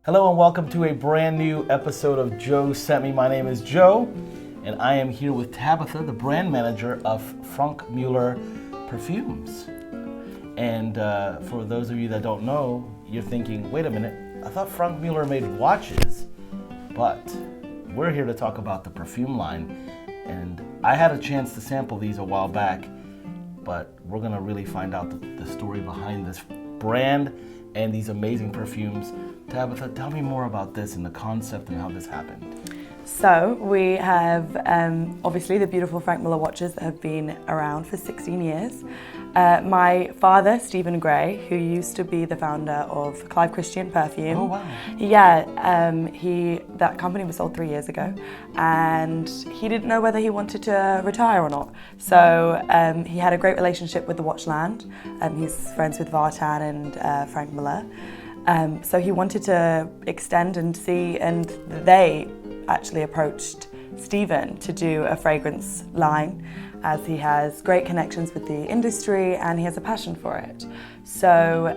Hello and welcome to a brand new episode of JoeScentMe. My name is Joe and I am here with Tabitha, the brand manager of Franck Muller Perfumes. And for those of you that don't know, you're thinking, wait a minute, I thought Franck Muller made watches, but we're here to talk about the perfume line. And I had a chance to sample these a while back, but we're gonna really find out the story behind this brand and these amazing perfumes. Tabitha, tell me more about this and the concept and how this happened. So we have obviously the beautiful Franck Muller watches that have been around for 16 years. My father, Stephen Gray, who used to be the founder of Clive Christian Perfume. Oh wow. Yeah, that company was sold 3 years ago and he didn't know whether he wanted to retire or not. So he had a great relationship with the Watchland. He's friends with Vartan and Franck Muller. So he wanted to extend and see, and they actually approached Stephen to do a fragrance line, as he has great connections with the industry and he has a passion for it. So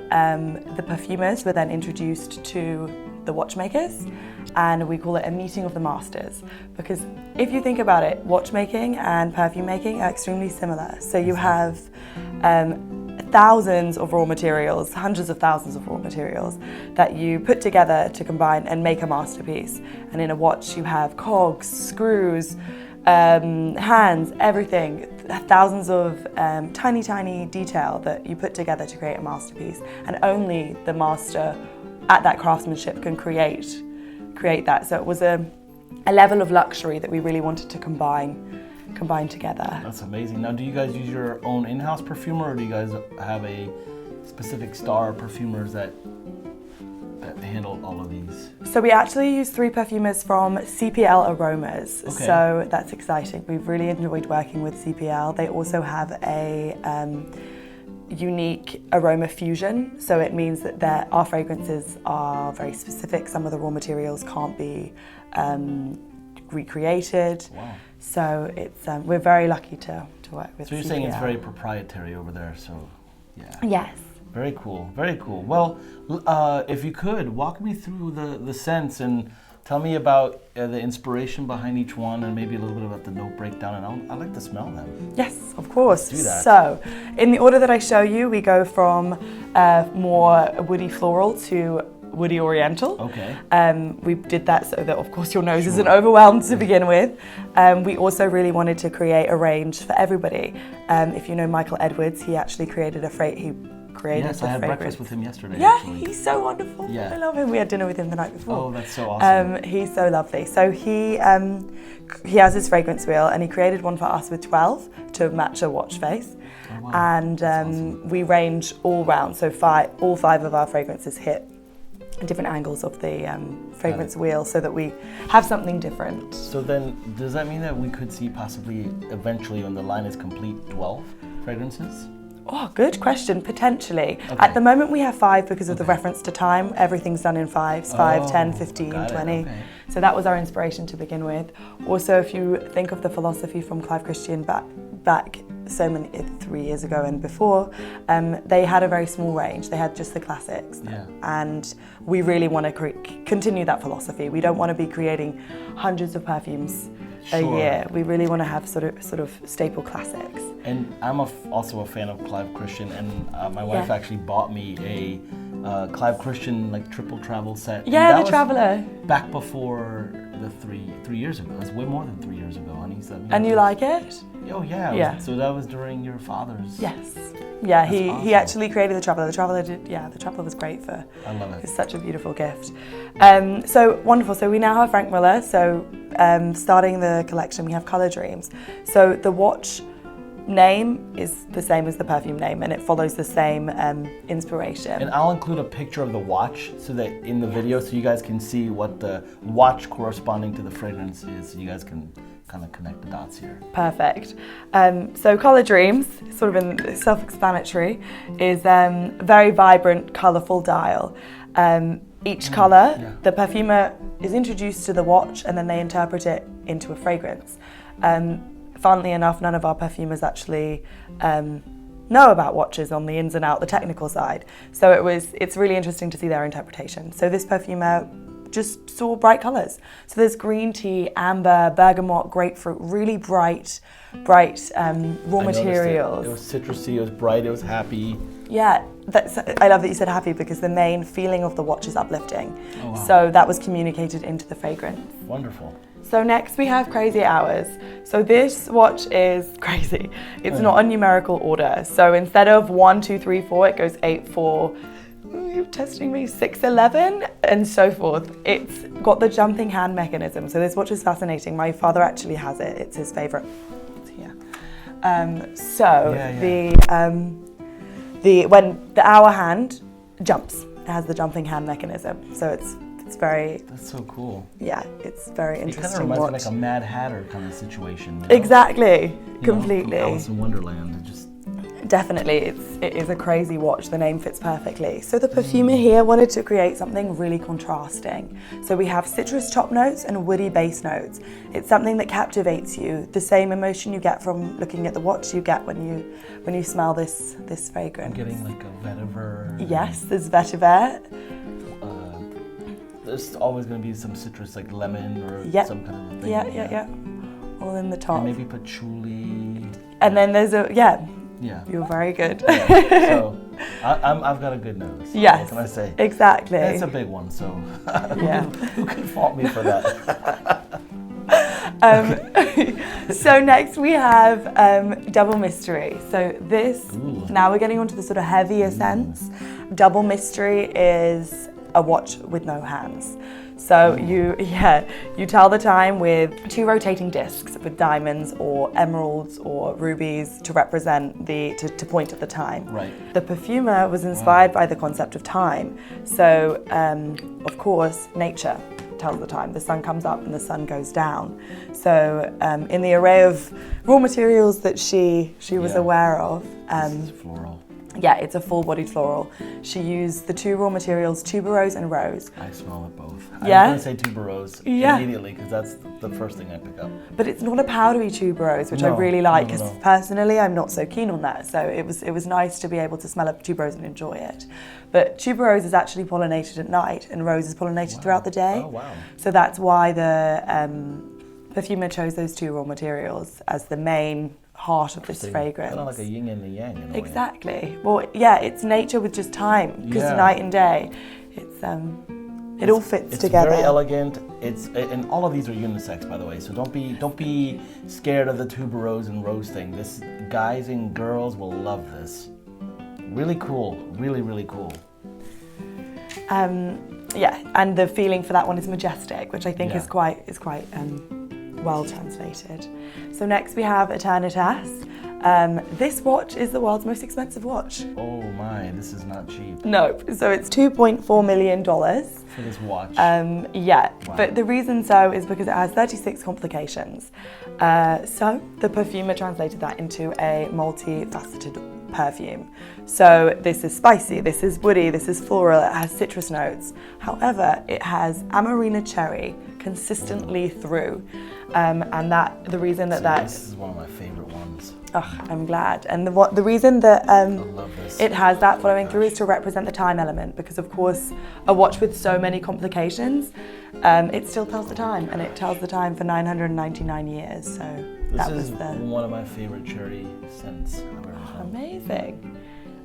the perfumers were then introduced to the watchmakers, and we call it a meeting of the masters, because if you think about it, watchmaking and perfume making are extremely similar. So you have thousands of raw materials, hundreds of thousands of raw materials that you put together to combine and make a masterpiece. And in a watch you have cogs, screws, hands, everything, thousands of tiny detail that you put together to create a masterpiece. And only the master at that craftsmanship can create that. So it was a level of luxury that we really wanted to combine together. That's amazing. Now, do you guys use your own in-house perfumer, or do you guys have a specific star of perfumers that handle all of these? So we actually use 3 perfumers from CPL Aromas. Okay. So that's exciting. We've really enjoyed working with CPL. They also have a unique aroma fusion. So it means that our fragrances are very specific. Some of the raw materials can't be recreated. Wow. So it's we're very lucky to work with. So you're CPL. saying it's very proprietary over there, so yeah. Yes. Very cool, very cool. Well, if you could, walk me through the scents and tell me about the inspiration behind each one, and maybe a little bit about the note breakdown, and I'd like to smell them. Yes, of course. Let's do that. So, in the order that I show you, we go from more woody floral to woody oriental. Okay. We did that so that, of course, your nose isn't overwhelmed to begin with. We also really wanted to create a range for everybody. If you know Michael Edwards, he actually created Yes, I had breakfast with him yesterday. Yeah, actually. he's so wonderful. Yeah. I love him. We had dinner with him the night before. Oh, that's so awesome. He's so lovely. So he has his fragrance wheel, and he created one for us with 12 to match a watch face. Oh, wow. And awesome. we range all round. So all 5 of our fragrances hit different angles of the fragrance wheel, so that we have something different. So then, does that mean that we could see possibly eventually, when the line is complete, 12 fragrances? Oh, good question. Potentially. Okay. At the moment we have 5 because of the reference to time. Everything's done in 5s, 5, 10, 15, 20. Okay. So that was our inspiration to begin with. Also, if you think of the philosophy from Clive Christian back so many 3 years ago and before, they had a very small range. They had just the classics. Yeah. And we really want to continue that philosophy. We don't want to be creating hundreds of perfumes a year. We really want to have sort of staple classics. And I'm also a fan of Clive Christian, and my wife actually bought me a Clive Christian triple travel set. Yeah, the Traveler. Back before the 3 years ago. That's way more than 3 years ago, honey. And you like it? Oh yeah. Yeah. So that was during your father's. Yes. Yeah, That's he awesome. actually created the Traveler. The Traveler the Traveler was great for. I love it. It's such a beautiful gift. So wonderful. So we now have Franck Muller. So starting the collection, we have Color Dreams. So the watch name is the same as the perfume name, and it follows the same inspiration. And I'll include a picture of the watch so that in the video, so you guys can see what the watch corresponding to the fragrance is, so you guys can kind of connect the dots here. Perfect. So Color Dreams, sort of self-explanatory, is very vibrant, colourful dial. Each colour, the perfumer is introduced to the watch and then they interpret it into a fragrance. Funnily enough, none of our perfumers actually know about watches on the ins and out, the technical side. So it's really interesting to see their interpretation. So this perfumer just saw bright colours. So there's green tea, amber, bergamot, grapefruit, really bright raw materials. It was citrusy, it was bright, it was happy. Yeah, I love that you said happy, because the main feeling of the watch is uplifting. Oh, wow. So that was communicated into the fragrance. Wonderful. So next we have Crazy Hours. So this watch is crazy. It's not a numerical order. So instead of 1, 2, 3, 4, it goes 8, 4, you're testing me, 6, 11, and so forth. It's got the jumping hand mechanism. So this watch is fascinating. My father actually has it. It's his favorite. It's here. When the hour hand jumps, it has the jumping hand mechanism. So it's very. That's so cool. Yeah, it's very interesting. It kind of reminds me like a Mad Hatter kind of situation. You know? Exactly, completely. Alice in Wonderland. It just. Definitely, it is a crazy watch. The name fits perfectly. So the perfumer here wanted to create something really contrasting. So we have citrus top notes and woody base notes. It's something that captivates you. The same emotion you get from looking at the watch you get when you smell this fragrance. I'm getting like a vetiver. Yes, there's vetiver. There's always going to be some citrus, like lemon or some kind of thing. Yeah. All in the top. And maybe patchouli. And then there's Yeah. You're very good. Yeah. So I've got a good nose. Yes. What can I say? Exactly. And it's a big one, so who can fault me for that? So next we have Double Mystery. So this, now we're getting onto the sort of heavier scents. Double Mystery is a watch with no hands. So you tell the time with 2 rotating discs with diamonds or emeralds or rubies to represent to point at the time. Right. The perfumer was inspired by the concept of time. So of course nature tells the time. The sun comes up and the sun goes down. So in the array of raw materials that she was aware of, this is floral. Yeah, it's a full-bodied floral. She used the 2 raw materials, tuberose and rose. I smell it both. Yeah? I was going to say tuberose immediately, because that's the first thing I pick up. But it's not a powdery tuberose, which I really like, because personally I'm not so keen on that. So it was nice to be able to smell a tuberose and enjoy it. But tuberose is actually pollinated at night, and rose is pollinated throughout the day. Oh, wow. So that's why the perfumer chose those 2 raw materials as the main heart of this fragrance. Kind of like a yin and a yang in a way. Exactly. Well, yeah, it's nature with just time, because night and day, it all fits together. It's very elegant. And all of these are unisex, by the way. So don't be scared of the tuberose and rose thing. Guys and girls will love this. Really cool. Really, really cool. Yeah, and the feeling for that one is majestic, which I think is quite well translated. So next we have Eternitas. This watch is the world's most expensive watch. Oh my, this is not cheap. No, so it's $2.4 million. For this watch? Yeah, but the reason so is because it has 36 complications. So the perfumer translated that into a multifaceted perfume. So this is spicy, this is woody, this is floral, it has citrus notes. However, it has Amarena cherry consistently through. And the reason that this is one of my favorite ones. Oh, I'm glad. And the reason that it has that following through is to represent the time element, because of course a watch with so many complications, it still tells the time, and it tells the time for 999 years. So this is one of my favorite cherry scents I've ever smelled. Amazing.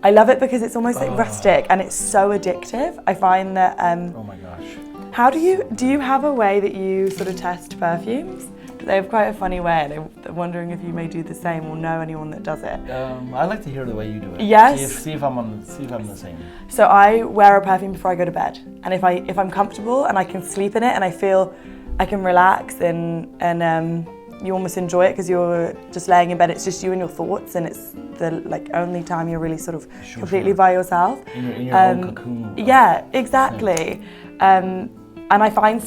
I love it because it's almost like rustic, and it's so addictive. I find that. Oh my gosh. How do you have a way that you sort of test perfumes? They have quite a funny way, and I'm wondering if you may do the same or know anyone that does it. I like to hear the way you do it. Yes. See if I'm the same. So I wear a perfume before I go to bed, and if I'm comfortable and I can sleep in it and I feel I can relax and you almost enjoy it because you're just laying in bed. It's just you and your thoughts, and it's the only time you're really sort of completely by yourself. In your own cocoon. Yeah, exactly. And I find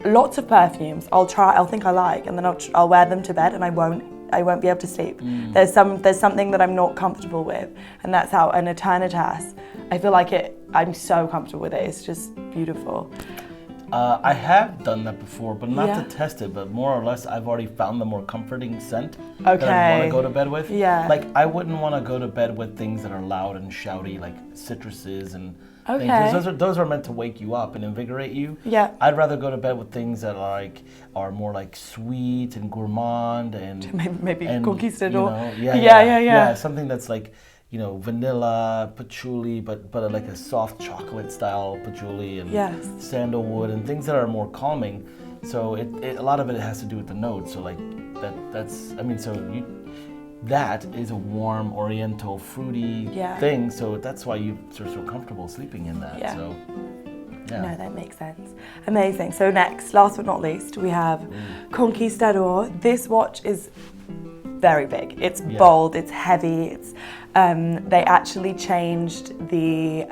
lots of perfumes I'll think I like, and then I'll wear them to bed, and I won't be able to sleep. There's something that I'm not comfortable with, and that's how an Eternitas, I feel like I'm so comfortable with it. It's just beautiful. I have done that before, but not Yeah. to test it, but more or less I've already found the more comforting scent that I want Okay. to go to bed with. Yeah. Like I wouldn't want to go to bed with things that are loud and shouty, like citruses and things. Okay. 'Cause those are meant to wake you up and invigorate you. Yeah. I'd rather go to bed with things that are more like sweet and gourmand and Maybe and, Conquistador. you know, Yeah. something that's like, you know, vanilla, patchouli, but like a soft chocolate style patchouli and Yes. sandalwood and things that are more calming. So a lot of it has to do with the notes. So like that is a warm, oriental, fruity Yeah. thing. So that's why you're so comfortable sleeping in that. Yeah. So yeah. No, that makes sense. Amazing. So next, last but not least, we have Conquistador. This watch is very big. It's bold, it's heavy, it's they actually changed the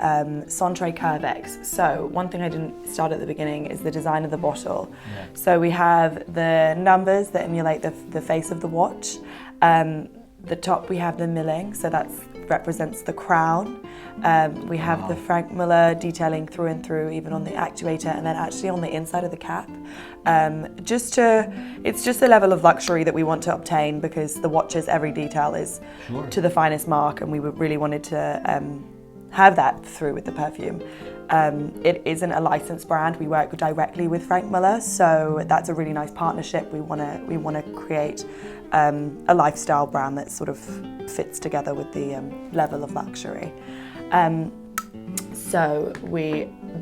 Centre Curvex. So one thing I didn't start at the beginning is the design of the bottle. Yeah. So we have the numbers that emulate the face of the watch. The top we have the milling, so that represents the crown. We have the Franck Muller detailing through and through, even on the actuator, and then actually on the inside of the cap. It's just a level of luxury that we want to obtain because the watch's every detail is to the finest mark, and we really wanted to have that through with the perfume. It isn't a licensed brand. We work directly with Franck Muller, so that's a really nice partnership. We want to create a lifestyle brand that sort of fits together with the level of luxury. So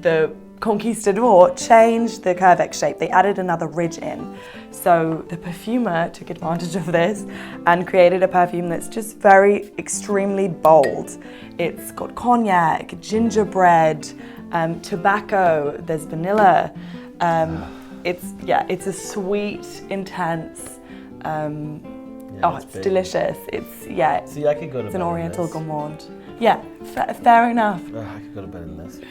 the Conquistador changed the Curvex shape. They added another ridge in. So the perfumer took advantage of this and created a perfume that's just very extremely bold. It's got cognac, gingerbread, tobacco, there's vanilla. It's a sweet, intense, it's delicious. See, I could go to bed. It's an Oriental in this. gourmand. Yeah, fair enough. I could go to bed in this.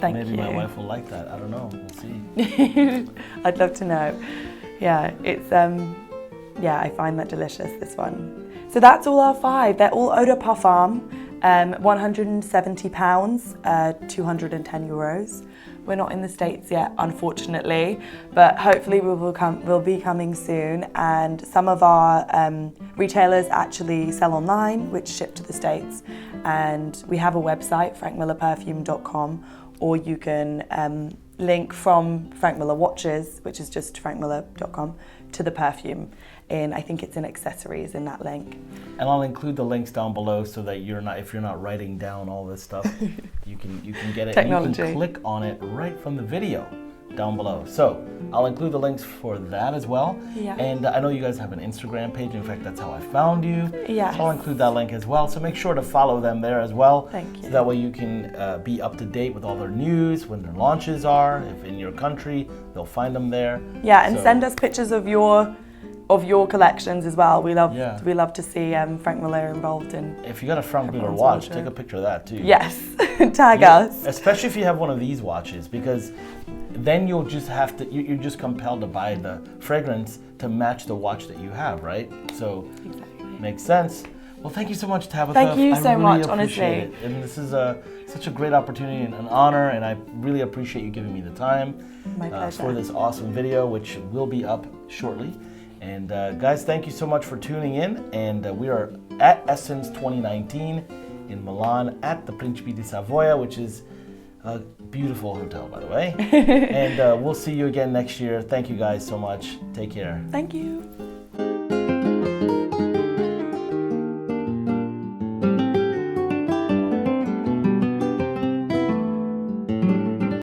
Thank Maybe you. my wife will like that. I don't know. We'll see. I'd love to know. Yeah, it's I find that delicious, this one. So that's all our 5. They're all eau de parfum, £170, 210 euros. We're not in the States yet, unfortunately, but hopefully we'll be coming soon. And some of our retailers actually sell online, which ship to the States. And we have a website, frankmullerperfume.com, or you can link from Franck Muller Watches, which is just frankmuller.com, to the perfume. I think it's in accessories in that link. And I'll include the links down below so that if you're not writing down all this stuff, you can get it. Technology. You can click on it right from the video down below. So I'll include the links for that as well. Yeah. And I know you guys have an Instagram page. In fact, that's how I found you. Yes. So I'll include that link as well. So make sure to follow them there as well. Thank you. So that way you can be up to date with all their news, when their launches are. If in your country, they'll find them there. Yeah, and send us pictures of your collections as well. We love to see Franck Muller involved in. If you got a Franck Muller everyone's watch, wardrobe. take a picture of that too. Yes, tag us. Especially if you have one of these watches, because then you'll just have to, you're just compelled to buy the fragrance to match the watch that you have, right? So, Exactly. makes sense. Well, thank you so much, Tabitha. Thank you so I really much, appreciate honestly. it. And this is such a great opportunity and an honor, and I really appreciate you giving me the time My pleasure. for this awesome video, which will be up shortly. And guys, thank you so much for tuning in. And we are at Esxence 2019 in Milan at the Principe di Savoia, which is a beautiful hotel, by the way. And we'll see you again next year. Thank you guys so much. Take care. Thank you.